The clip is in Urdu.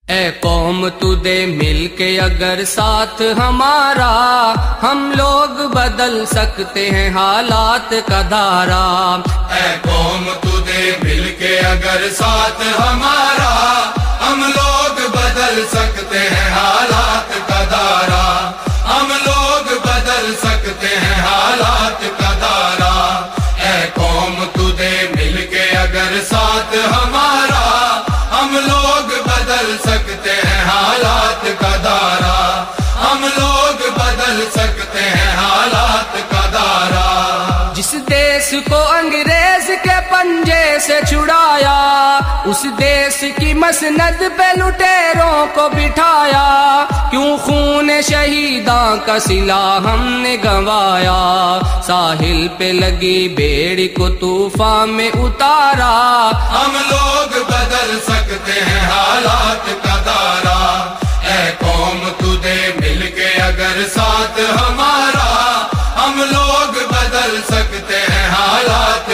اے قوم تو دے مل کے اگر ساتھ ہمارا، ہم لوگ بدل سکتے ہیں حالات کا دھارا۔ اے قوم تو دے مل کے اگر ساتھ ہمارا، ہم لوگ بدل سکتے ہیں حالات کا دھارا، ہم لوگ بدل سکتے ہیں حالات کا دھارا۔ اے قوم تو دے مل کے اگر ساتھ ہمارا، ہم لوگ بدل سکتے ہیں حالات کا دھارا، ہم لوگ بدل سکتے ہیں حالات کا دھارا۔ جس دیس کو انگریز کے پنجے سے چھڑایا، اس دیس کی مسند پہ لٹیروں کو بٹھایا، کیوں خون شہیداں کا صلہ ہم نے گنوایا، ساحل پہ لگی بیڑی کو طوفان میں اتارا۔ ہم لوگ بدل سکتے ہیں حالات کا دھارا۔ اے قوم تو دے مل کے اگر ساتھ ہمارا، ہم لوگ بدل سکتے ہیں حالات